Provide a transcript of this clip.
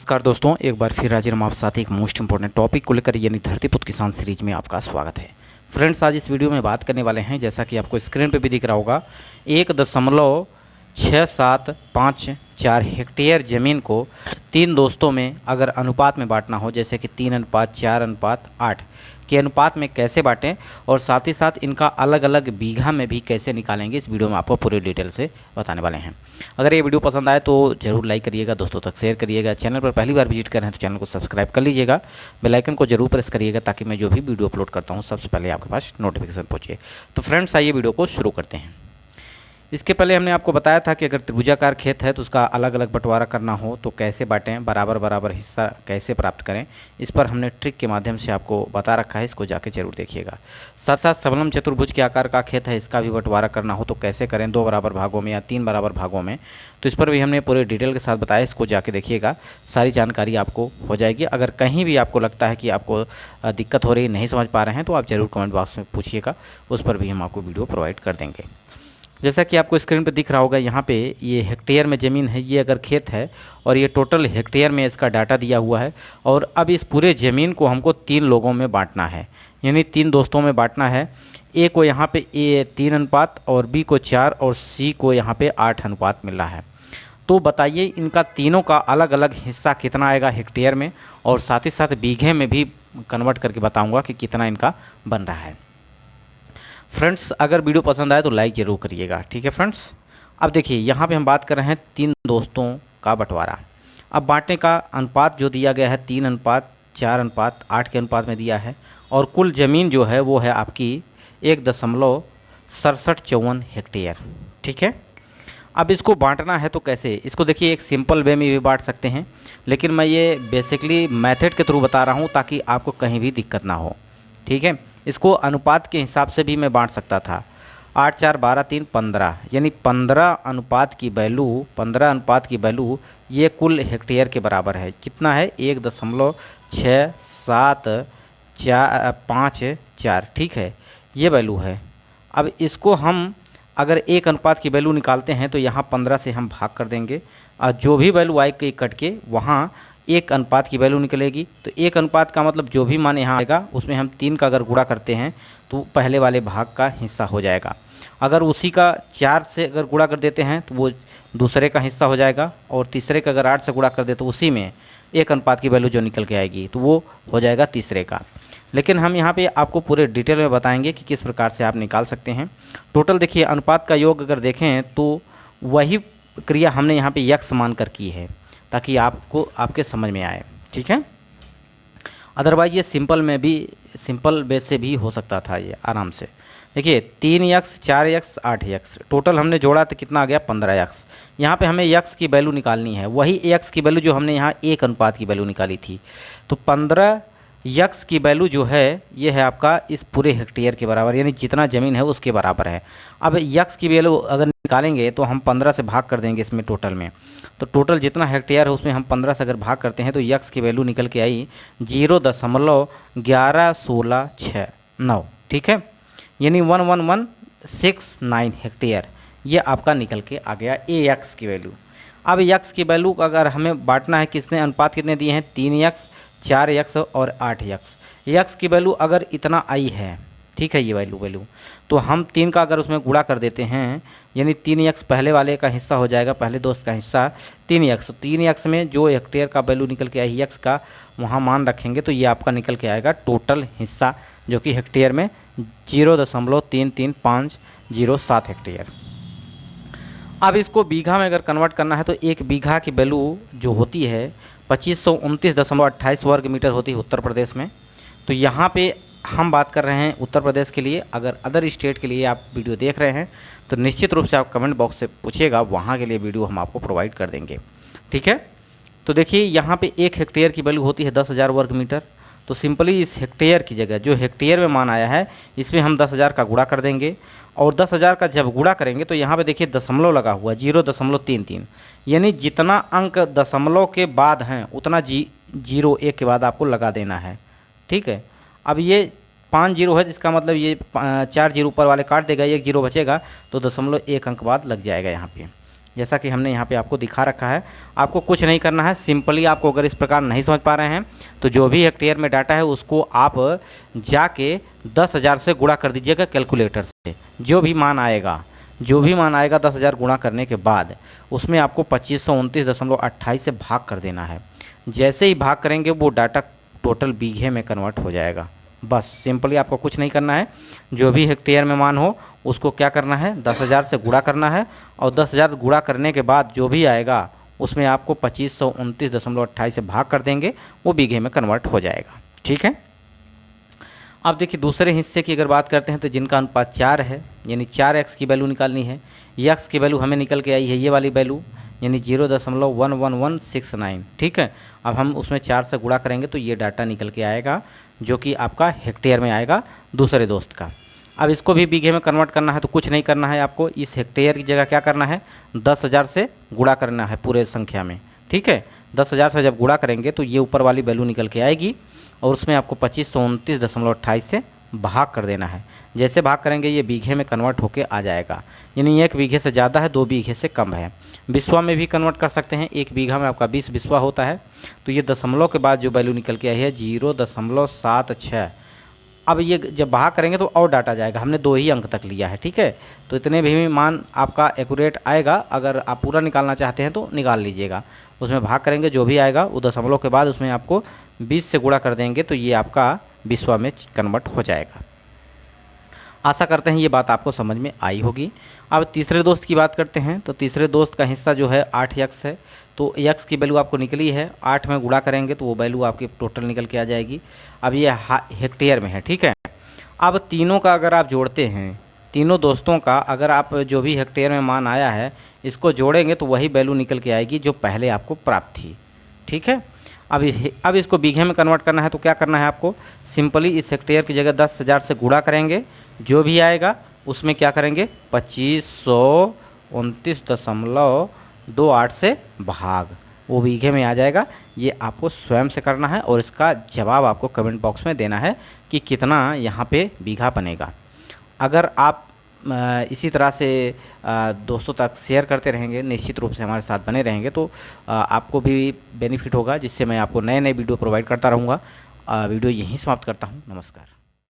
नमस्कार दोस्तों, एक बार फिर हाजिर हम आप साथ एक मोस्ट इंपॉर्टेंट टॉपिक को लेकर यानी धरतीपुत्र किसान सीरीज में आपका स्वागत है। फ्रेंड्स, आज इस वीडियो में बात करने वाले हैं, जैसा कि आपको स्क्रीन पे भी दिख रहा होगा, 1.6754 हेक्टेयर ज़मीन को तीन दोस्तों में अगर अनुपात में बांटना हो, जैसे कि 3:4:8 के अनुपात में कैसे बांटें और साथ ही साथ इनका अलग अलग बीघा में भी कैसे निकालेंगे, इस वीडियो में आपको पूरी डिटेल से बताने वाले हैं। अगर ये वीडियो पसंद आए तो जरूर लाइक करिएगा, दोस्तों तक शेयर करिएगा। चैनल पर पहली बार विजिट कर रहे हैं तो चैनल को सब्सक्राइब कर लीजिएगा, बेल आइकन को जरूर प्रेस करिएगा ताकि मैं जो भी वीडियो अपलोड करता हूँ सबसे पहले आपके पास नोटिफिकेशन पहुँचे। तो फ्रेंड्स, आइए वीडियो को शुरू करते हैं। इसके पहले हमने आपको बताया था कि अगर त्रिभुजाकार खेत है तो उसका अलग अलग बंटवारा करना हो तो कैसे बांटें, बराबर बराबर हिस्सा कैसे प्राप्त करें, इस पर हमने ट्रिक के माध्यम से आपको बता रखा है, इसको जाके जरूर देखिएगा। साथ साथ सबलम चतुर्भुज के आकार का खेत है, इसका भी बंटवारा करना हो तो कैसे करें, 2 बराबर भागों में या 3 बराबर भागों में, तो इस पर भी हमने पूरे डिटेल के साथ बताया, इसको जाके देखिएगा, सारी जानकारी आपको हो जाएगी। अगर कहीं भी आपको लगता है कि आपको दिक्कत हो रही, नहीं समझ पा रहे हैं, तो आप जरूर कमेंट बॉक्स में पूछिएगा, उस पर भी हम आपको वीडियो प्रोवाइड कर देंगे। जैसा कि आपको स्क्रीन पे दिख रहा होगा, यहाँ पे ये हेक्टेयर में ज़मीन है, ये अगर खेत है और ये टोटल हेक्टेयर में इसका डाटा दिया हुआ है। और अब इस पूरे ज़मीन को हमको 3 लोगों में बांटना है, यानी 3 दोस्तों में बांटना है। ए को यहाँ पे 3 अनुपात और बी को 4 और सी को यहाँ पे 8 अनुपात मिल रहा है। तो बताइए इनका तीनों का अलग अलग हिस्सा कितना आएगा हेक्टेयर में, और साथ ही साथ बीघे में भी कन्वर्ट करके बताऊँगा कि कितना इनका बन रहा है। फ्रेंड्स, अगर वीडियो पसंद आए तो लाइक जरूर करिएगा, ठीक है फ्रेंड्स। अब देखिए, यहाँ पे हम बात कर रहे हैं 3 दोस्तों का बंटवारा। अब बांटने का अनुपात जो दिया गया है 3:4:8 के अनुपात में दिया है, और कुल ज़मीन जो है वो है आपकी 1.6754 हेक्टेयर, ठीक है। अब इसको बांटना है तो कैसे, इसको देखिए एक सिंपल वे में भी बांट सकते हैं, लेकिन मैं ये बेसिकली मेथड के थ्रू बता रहा हूँ ताकि आपको कहीं भी दिक्कत ना हो, ठीक है। इसको अनुपात के हिसाब से भी मैं बांट सकता था, 8 4 12 3 15, यानी 15 अनुपात की वैल्यू ये कुल हेक्टेयर के बराबर है। कितना है, 1.6754, ठीक है, ये वैल्यू है। अब इसको हम अगर 1 अनुपात की वैल्यू निकालते हैं तो यहाँ 15 से हम भाग कर देंगे, और जो भी वैल्यू आएगी कट के वहाँ 1 अनुपात की वैल्यू निकलेगी। तो 1 अनुपात का मतलब जो भी मान यहाँ आएगा उसमें हम 3 का अगर गुणा करते हैं तो पहले वाले भाग का हिस्सा हो जाएगा। अगर उसी का 4 से अगर गुणा कर देते हैं तो वो दूसरे का हिस्सा हो जाएगा, और तीसरे का अगर 8 से गुणा कर दे तो उसी में 1 अनुपात की वैल्यू जो निकल के आएगी तो वो हो जाएगा तीसरे का। लेकिन हम यहाँ पे आपको पूरे डिटेल में बताएंगे कि किस प्रकार से आप निकाल सकते हैं। टोटल देखिए, अनुपात का योग अगर देखें तो वही क्रिया हमने यहाँ पे यक्स मान कर की है ताकि आपको आपके समझ में आए, ठीक है। अदरवाइज ये सिंपल बेस से भी हो सकता था, ये आराम से। देखिए 3x 4x 8x टोटल हमने जोड़ा तो कितना आ गया, 15x। यहाँ पे हमें x की वैल्यू निकालनी है, वही x की वैल्यू जो हमने यहाँ 1 अनुपात की वैल्यू निकाली थी। तो 15x की वैल्यू जो है ये है आपका इस पूरे हेक्टेयर के बराबर, यानी जितना ज़मीन है उसके बराबर है। अब x की वैल्यू अगर निकालेंगे तो हम 15 से भाग कर देंगे इसमें टोटल में, तो टोटल जितना हेक्टेयर है उसमें हम 15 से अगर भाग करते हैं तो x की वैल्यू निकल के आई 0.11169, ठीक है, यानी 11169 हेक्टेयर, ये आपका निकल के आ गया x की वैल्यू। अब x की वैल्यू अगर हमें बांटना है, किसने अनुपात कितने दिए हैं, 3x 4x और 8x। x की वैल्यू अगर इतना आई है, ठीक है, ये वैल्यू तो हम 3 का अगर उसमें गुणा कर देते हैं, यानी 3x पहले वाले का हिस्सा हो जाएगा, पहले दोस्त का हिस्सा 3x। 3x में जो हेक्टेयर का वैल्यू निकल के आई x का वहाँ मान रखेंगे तो ये आपका निकल के आएगा टोटल हिस्सा, जो कि हेक्टेयर में 0.33507 हेक्टेयर। अब इसको बीघा में अगर कन्वर्ट करना है तो 1 बीघा की वैल्यू जो होती है 2529.28 वर्ग मीटर होती है उत्तर प्रदेश में। तो यहाँ पे हम बात कर रहे हैं उत्तर प्रदेश के लिए। अगर अदर स्टेट के लिए आप वीडियो देख रहे हैं तो निश्चित रूप से आप कमेंट बॉक्स से पूछिएगा, वहाँ के लिए वीडियो हम आपको प्रोवाइड कर देंगे, ठीक है। तो देखिए यहाँ पे 1 हेक्टेयर की वैल्यू होती है 10,000 वर्ग मीटर। तो सिंपली इस हेक्टेयर की जगह जो हेक्टेयर में मान आया है इसमें हम 10,000 का गुणा कर देंगे, और 10,000 का जब गुणा करेंगे तो यहाँ पे देखिए दशमलव लगा हुआ 0.33, यानी जितना अंक दशमलव के बाद हैं उतना 0 1 के बाद आपको लगा देना है, ठीक है। अब ये 5 जीरो है, जिसका मतलब ये 4 जीरो ऊपर वाले काट देगा, 1 जीरो बचेगा तो 0.1 अंक बाद लग जाएगा यहाँ पे। जैसा कि हमने यहाँ पे आपको दिखा रखा है। आपको कुछ नहीं करना है, सिंपली आपको अगर इस प्रकार नहीं समझ पा रहे हैं तो जो भी हेक्टेयर में डाटा है उसको आप जाके 10,000 से गुणा कर दीजिएगा कैलकुलेटर से। जो भी मान आएगा 10,000 गुणा करने के बाद उसमें आपको 2529.28 से भाग कर देना है। जैसे ही भाग करेंगे वो डाटा टोटल बीघे में कन्वर्ट हो जाएगा। बस सिंपली आपको कुछ नहीं करना है, जो भी हेक्टेयर में मान हो उसको क्या करना है 10,000 से गुणा करना है, और 10,000 गुणा करने के बाद जो भी आएगा उसमें आपको 2529.28 से भाग कर देंगे, वो बीघे में कन्वर्ट हो जाएगा। ठीक है। अब देखिए दूसरे हिस्से की अगर बात करते हैं तो जिनका अनुपात 4 है, यानी 4x की वैल्यू निकालनी है। x की वैल्यू हमें निकल के आई है ये वाली वैल्यू, यानी 0.11169। ठीक है। अब हम उसमें 4 से गुणा करेंगे तो ये डाटा निकल के आएगा, जो कि आपका हेक्टेयर में आएगा दूसरे दोस्त का। अब इसको भी बीघे में कन्वर्ट करना है तो कुछ नहीं करना है, आपको इस हेक्टेयर की जगह क्या करना है 10,000 से गुणा करना है पूरे संख्या में। ठीक है। 10,000 से जब गुणा करेंगे तो ये ऊपर वाली वैल्यू निकल के आएगी, और उसमें आपको 2529.28 से भाग कर देना है। जैसे भाग करेंगे ये बीघे में कन्वर्ट होके आ जाएगा, यानी 1 बीघे से ज़्यादा है, 2 बीघे से कम है। बिस्वा में भी कन्वर्ट कर सकते हैं, 1 बीघा में आपका 20 बिस्वा होता है। तो ये दशमलव के बाद जो वैल्यू निकल के आई है 0.76। अब ये जब भाग करेंगे तो और डाटा जाएगा, हमने 2 ही अंक तक लिया है। ठीक है। तो इतने भी मान आपका एक्यूरेट आएगा। अगर आप पूरा निकालना चाहते हैं तो निकाल लीजिएगा। उसमें भाग करेंगे जो भी आएगा वो दशमलव के बाद उसमें आपको 20 से गुणा कर देंगे तो ये आपका बिस्वा में कन्वर्ट हो जाएगा। आशा करते हैं ये बात आपको समझ में आई होगी। अब तीसरे दोस्त की बात करते हैं तो तीसरे दोस्त का हिस्सा जो है 8x है। तो x की वैल्यू आपको निकली है, 8 में गुणा करेंगे तो वो वैल्यू आपकी टोटल निकल के आ जाएगी। अब ये हेक्टेयर में है। ठीक है। अब तीनों का अगर आप जोड़ते हैं, तीनों दोस्तों का अगर आप जो भी हेक्टेयर में मान आया है इसको जोड़ेंगे तो वही वैल्यू निकल के आएगी जो पहले आपको प्राप्त थी। ठीक है। अब इसको बीघे में कन्वर्ट करना है तो क्या करना है आपको, सिंपली इस हेक्टेयर की जगह 10,000 से गुणा करेंगे, जो भी आएगा उसमें क्या करेंगे 2529.28 से भाग, वो बीघे में आ जाएगा। ये आपको स्वयं से करना है और इसका जवाब आपको कमेंट बॉक्स में देना है कि कितना यहाँ पे बीघा बनेगा। अगर आप इसी तरह से दोस्तों तक शेयर करते रहेंगे, निश्चित रूप से हमारे साथ बने रहेंगे तो आपको भी बेनिफिट होगा, जिससे मैं आपको नए नए वीडियो प्रोवाइड करता रहूँगा। वीडियो यहीं समाप्त करता हूँ। नमस्कार।